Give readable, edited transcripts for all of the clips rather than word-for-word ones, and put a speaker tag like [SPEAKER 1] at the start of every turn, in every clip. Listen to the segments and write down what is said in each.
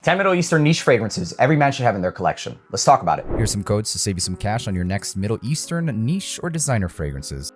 [SPEAKER 1] 10 Middle Eastern niche fragrances every man should have in their collection. Let's talk about it.
[SPEAKER 2] Here's some codes to save you some cash on your next Middle Eastern niche or designer fragrances.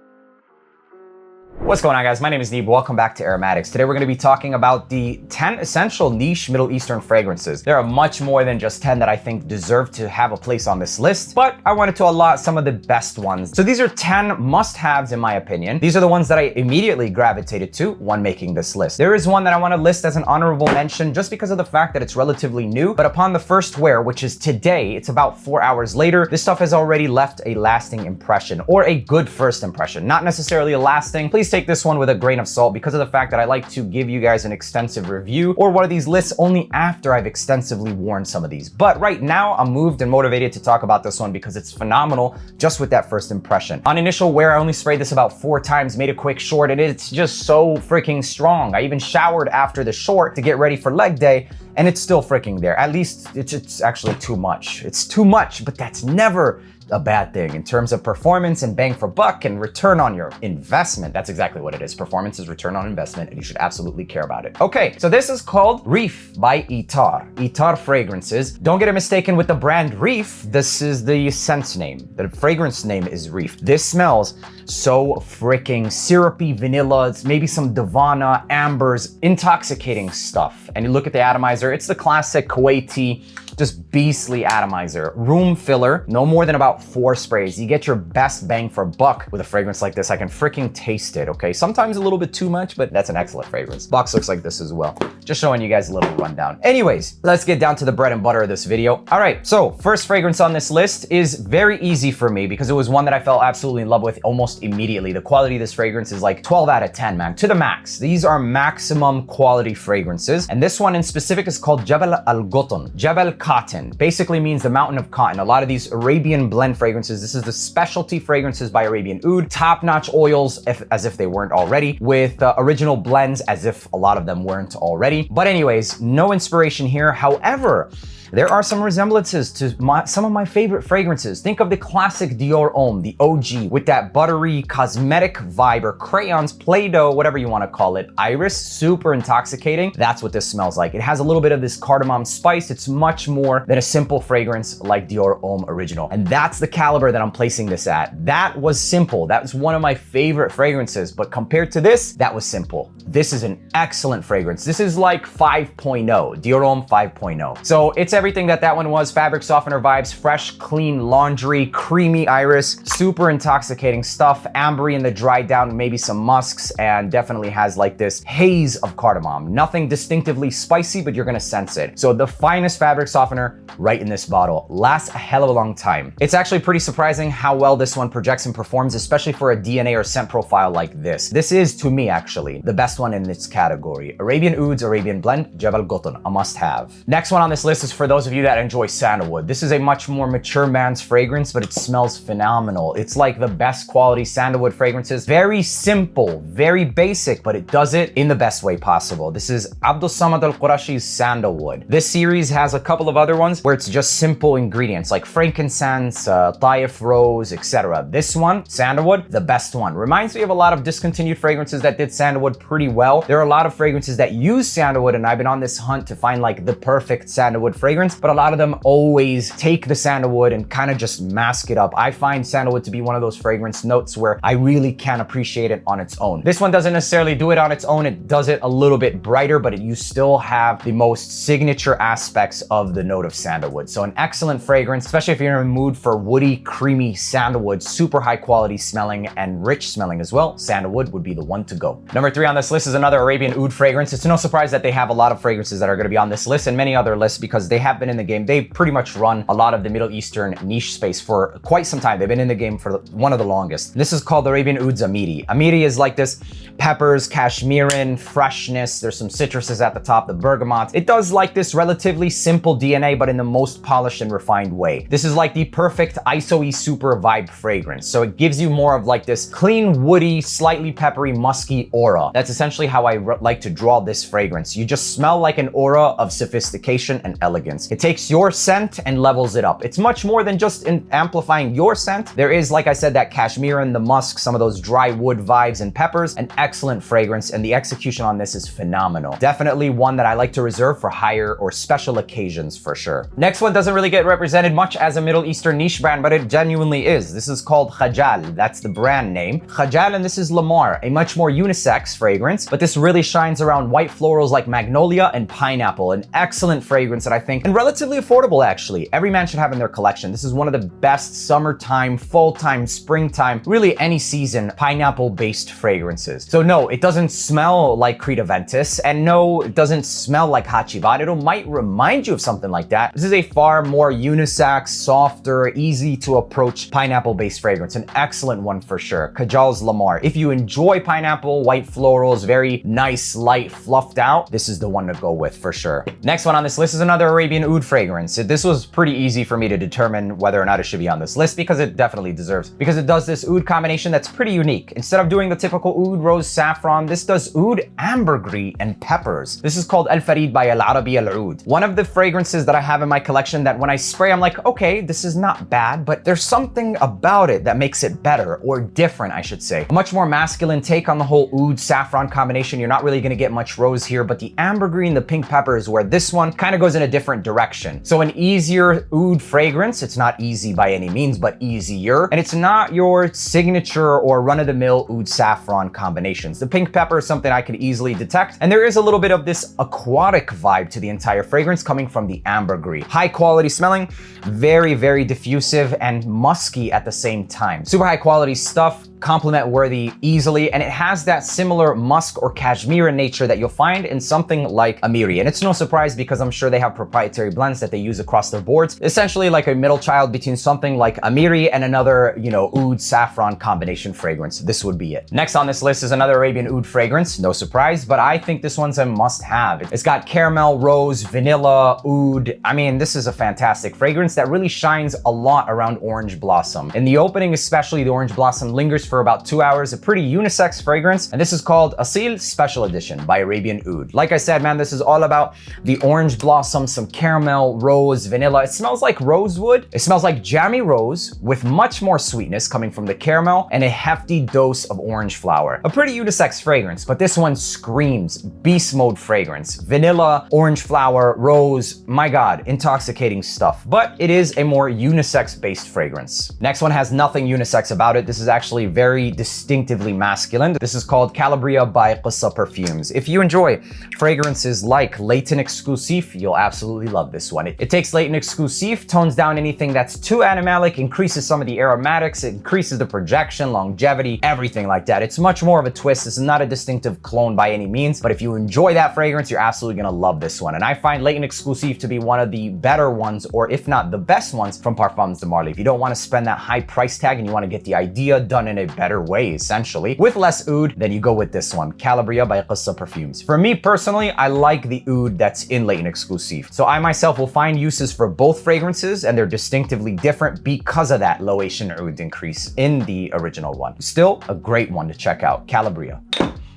[SPEAKER 1] What's going on, guys? My name is Neeb. Welcome back to Aromatics. Today we're going to be talking about the 10 essential niche Middle Eastern fragrances. There are much more than just 10 that I think deserve to have a place on this list, but I wanted to allot some of the best ones. So these are 10 must-haves in my opinion. These are the ones that I immediately gravitated to when making this list. There is one that I want to list as an honorable mention just because of the fact that it's relatively new, but upon the first wear, which is today, it's about 4 hours later, this stuff has already left a lasting impression, or a good first impression. Not necessarily a lasting. Please take this one with a grain of salt because of the fact that I like to give you guys an extensive review or one of these lists only after I've extensively worn some of these. But right now I'm moved and motivated to talk about this one because it's phenomenal just with that first impression. On initial wear, I only sprayed this about 4 times, made a quick short, and it's just so freaking strong. I even showered after the short to get ready for leg day, and it's still freaking there. At least it's actually too much. It's too much, but that's never a bad thing in terms of performance and bang for buck and return on your investment. That's exactly what it is. Performance is return on investment, and you should absolutely care about it. Okay, so this is called Reef by Eter. Eter fragrances. Don't get it mistaken with the brand Reef. This is the scent name. The fragrance name is Reef. This smells so freaking syrupy, vanilla, maybe some Divana, ambers, intoxicating stuff. And you look at the atomizer, it's the classic Kuwaiti, just beastly atomizer. Room filler, no more than about 4 sprays. You get your best bang for buck with a fragrance like this. I can freaking taste it, okay? Sometimes a little bit too much, but that's an excellent fragrance. Box looks like this as well. Just showing you guys a little rundown. Anyways, let's get down to the bread and butter of this video. All right, so first fragrance on this list is very easy for me because it was one that I fell absolutely in love with almost immediately. The quality of this fragrance is like 12 out of 10, man, to the max. These are maximum quality fragrances. And this one in specific is called Jabal Al Cotton. Jabal Cotton basically means the mountain of cotton. A lot of these Arabian blend fragrances, this is the specialty fragrances by Arabian Oud, top-notch oils as if they weren't already, with original blends as if a lot of them weren't already. But anyways, no inspiration here. However, there are some resemblances to some of my favorite fragrances. Think of the classic Dior Homme, the OG, with that buttery cosmetic vibe, or crayons, Play-Doh, whatever you want to call it. Iris, super intoxicating. That's what this smells like. It has a little bit of this cardamom spice. It's much more than a simple fragrance like Dior Homme Original. And that's the caliber that I'm placing this at. That was simple. That was one of my favorite fragrances, but compared to this, that was simple. This is an excellent fragrance. This is like 5.0, Dior Homme 5.0. So it's everything that one was. Fabric softener vibes, fresh, clean laundry, creamy iris, super intoxicating stuff, ambery in the dry down, maybe some musks, and definitely has like this haze of cardamom. Nothing distinctively spicy, but you're gonna sense it. So the finest fabric softener right in this bottle. Lasts a hell of a long time. It's actually pretty surprising how well this one projects and performs, especially for a DNA or scent profile like this. This is, to me actually, the best one in this category. Arabian Oud's Arabian Blend, Jabal Cotton, a must-have. Next one on this list is for those of you that enjoy sandalwood. This is a much more mature man's fragrance, but it smells phenomenal. It's like the best quality sandalwood fragrances. Very simple, very basic, but it does it in the best way possible. This is Abdul Samad Al Qurashi's Sandalwood. This series has a couple of other ones where it's just simple ingredients like frankincense, Taif rose, etc. This one, Sandalwood, the best one. Reminds me of a lot of discontinued fragrances that did sandalwood pretty well. There are a lot of fragrances that use sandalwood, and I've been on this hunt to find like the perfect sandalwood fragrance, but a lot of them always take the sandalwood and kind of just mask it up. I find sandalwood to be one of those fragrance notes where I really can appreciate it on its own. This one doesn't necessarily do it on its own. It does it a little bit brighter, but you still have the most signature aspects of the note of sandalwood. So an excellent fragrance, especially if you're in a mood for woody, creamy sandalwood, super high quality smelling and rich smelling as well. Sandalwood would be the one to go. Number 3 on this list is another Arabian Oud fragrance. It's no surprise that they have a lot of fragrances that are going to be on this list and many other lists because they have been in the game. They pretty much run a lot of the Middle Eastern niche space for quite some time. They've been in the game for one of the longest. This is called Arabian Oud's Amiri. Amiri is like this peppers, cashmerean, freshness. There's some citruses at the top, the bergamot. It does like this relatively simple DNA, but in the most polished and refined way. This is like the perfect ISO-y super vibe fragrance. So it gives you more of like this clean, woody, slightly peppery, musky aura. That's essentially how I like to draw this fragrance. You just smell like an aura of sophistication and elegance. elegance. It takes your scent and levels it up. It's much more than just amplifying your scent. There is, like I said, that cashmere and the musk, some of those dry wood vibes and peppers, an excellent fragrance, and the execution on this is phenomenal. Definitely one that I like to reserve for higher or special occasions for sure. Next one doesn't really get represented much as a Middle Eastern niche brand, but it genuinely is. This is called Kajal. That's the brand name. Kajal, and this is Lamar, a much more unisex fragrance, but this really shines around white florals like magnolia and pineapple. An excellent fragrance that I think, and relatively affordable actually, every man should have in their collection. This is one of the best summertime, fall-time, springtime, really any season pineapple-based fragrances. So no, it doesn't smell like Creta Ventus, and no, it doesn't smell like Hachivat. It might remind you of something like that. This is a far more unisex, softer, easy to approach pineapple-based fragrance. An excellent one for sure. Kajal's Lamar. If you enjoy pineapple, white florals, very nice, light, fluffed out, this is the one to go with for sure. Next one on this list is another Arabian oud fragrance. This was pretty easy for me to determine whether or not it should be on this list because it definitely deserves, because it does this oud combination that's pretty unique. Instead of doing the typical oud rose saffron, this does oud ambergris and peppers. This is called Al Farid by Al Arabi Al Oud. One of the fragrances that I have in my collection that when I spray, I'm like, okay, this is not bad, but there's something about it that makes it better, or different, I should say. A much more masculine take on the whole oud saffron combination. You're not really gonna get much rose here, but the ambergris and the pink pepper is where this one kind of goes in a different direction. So an easier oud fragrance. It's not easy by any means, but easier. And it's not your signature or run-of-the-mill oud saffron combinations. The pink pepper is something I could easily detect, and there is a little bit of this aquatic vibe to the entire fragrance coming from the ambergris. High quality smelling, very, very diffusive and musky at the same time. Super high quality stuff, compliment worthy easily, and it has that similar musk or cashmere in nature that you'll find in something like Amiri. And it's no surprise because I'm sure they have proprietary blends that they use across their boards. Essentially like a middle child between something like Amiri and another, oud saffron combination fragrance. This would be it. Next on this list is another Arabian oud fragrance. No surprise, but I think this one's a must-have. It's got caramel, rose, vanilla, oud. I mean, this is a fantastic fragrance that really shines a lot around orange blossom. In the opening, especially, the orange blossom lingers for about 2 hours, a pretty unisex fragrance, and this is called Aseel Special Edition by Arabian Oud. Like I said, man, this is all about the orange blossom, some caramel, rose, vanilla. It smells like rosewood. It smells like jammy rose with much more sweetness coming from the caramel and a hefty dose of orange flower. A pretty unisex fragrance, but this one screams beast mode fragrance. Vanilla, orange flower, rose, my God, intoxicating stuff. But it is a more unisex based fragrance. Next one has nothing unisex about it. This is actually very distinctively masculine. This is called Calabria by Gissah Perfumes. If you enjoy fragrances like Latent Exclusive, you'll absolutely love this one. It takes Latent Exclusive, tones down anything that's too animalic, increases some of the aromatics, it increases the projection, longevity, everything like that. It's much more of a twist. This is not a distinctive clone by any means, but if you enjoy that fragrance, you're absolutely gonna love this one. And I find Latent Exclusive to be one of the better ones, or if not the best ones from Parfums de Marly. If you don't wanna spend that high price tag and you wanna get the idea done in a better way, essentially, with less oud, then you go with this one, Calabria by Gissah Perfumes. For me personally, I like the oud that's in Latent Exclusive. So I myself will find uses for both fragrances, and they're distinctively different because of that low Asian oud increase in the original one. Still a great one to check out, Calabria.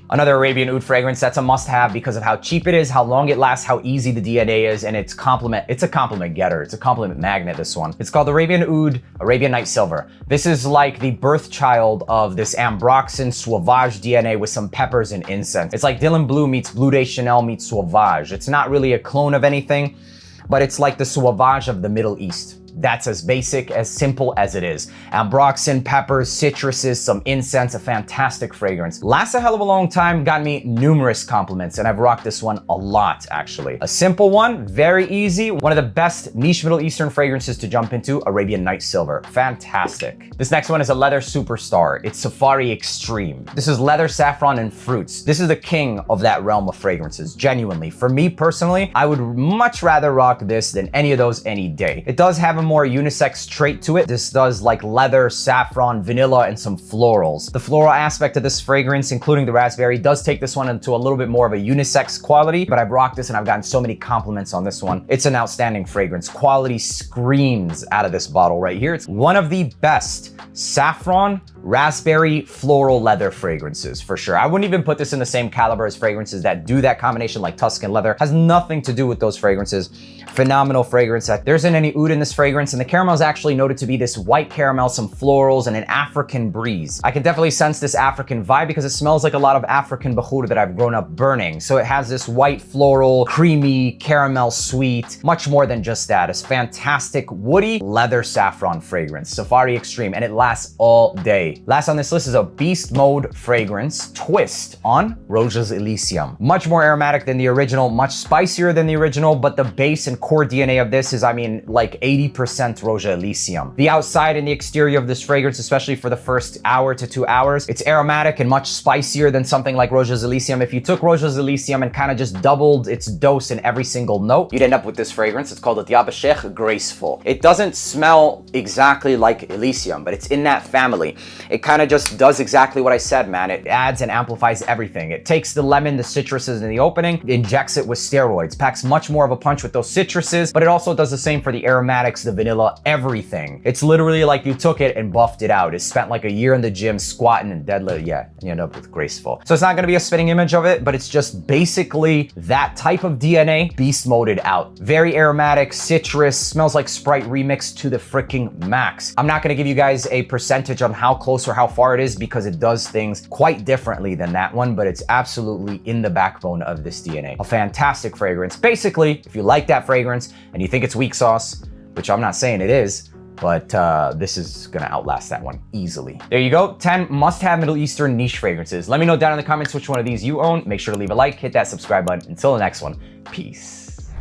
[SPEAKER 1] Another Arabian oud fragrance that's a must-have because of how cheap it is, how long it lasts, how easy the DNA is, and it's a compliment getter. It's a compliment magnet, this one. It's called Arabian Oud, Arabian Night Silver. This is like the birth child of this Ambroxan Sauvage DNA with some peppers and incense. It's like Dylan Blue meets Blue de Chanel meets Sauvage. It's not really a clone of anything, but it's like the Sauvage of the Middle East. That's as basic, as simple as it is. Ambroxan, peppers, citruses, some incense, a fantastic fragrance. Lasts a hell of a long time, got me numerous compliments, and I've rocked this one a lot, actually. A simple one, very easy, one of the best niche Middle Eastern fragrances to jump into, Arabian Night Silver. Fantastic. This next one is a leather superstar. It's Safari Extreme. This is leather, saffron, and fruits. This is the king of that realm of fragrances, genuinely. For me personally, I would much rather rock this than any of those any day. It does have a more unisex trait to it. This does like leather, saffron, vanilla, and some florals. The floral aspect of this fragrance, including the raspberry, does take this one into a little bit more of a unisex quality, but I've rocked this and I've gotten so many compliments on this one. It's an outstanding fragrance. Quality screams out of this bottle right here. It's one of the best saffron, raspberry, floral, leather fragrances for sure. I wouldn't even put this in the same caliber as fragrances that do that combination like Tuscan leather. Has nothing to do with those fragrances. Phenomenal fragrance. There isn't any oud in this fragrance, and the caramel is actually noted to be this white caramel, some florals, and an African breeze. I can definitely sense this African vibe because it smells like a lot of African bakhur that I've grown up burning. So it has this white floral, creamy, caramel sweet, much more than just that. It's fantastic woody leather saffron fragrance, Safari Extreme, and it lasts all day. Last on this list is a Beast Mode fragrance twist on Rosa's Elysium. Much more aromatic than the original, much spicier than the original, but the base and core DNA of this is, I mean, like 80% Rosa Elysium. The outside and the exterior of this fragrance, especially for the first hour to 2 hours, it's aromatic and much spicier than something like Rosa's Elysium. If you took Rosa's Elysium and kind of just doubled its dose in every single note, you'd end up with this fragrance. It's called the Jabal Graceful. It doesn't smell exactly like Elysium, but it's in that family. It kind of just does exactly what I said, man. It adds and amplifies everything. It takes the lemon, the citruses in the opening, injects it with steroids, packs much more of a punch with those citruses, but it also does the same for the aromatics, the vanilla, everything. It's literally like you took it and buffed it out. It spent like a year in the gym squatting and deadlift, yeah, and you end up with Graceful. So it's not gonna be a spitting image of it, but it's just basically that type of DNA beast moded out. Very aromatic, citrus, smells like Sprite remixed to the freaking max. I'm not gonna give you guys a percentage on how close or how far it is because it does things quite differently than that one, but it's absolutely in the backbone of this DNA. A fantastic fragrance. Basically, if you like that fragrance and you think it's weak sauce, which I'm not saying it is, but this is gonna outlast that one easily. There you go, 10 must-have Middle Eastern niche fragrances. Let me know down in the comments which one of these you own. Make sure to leave a like, hit that subscribe button. Until the next one, peace.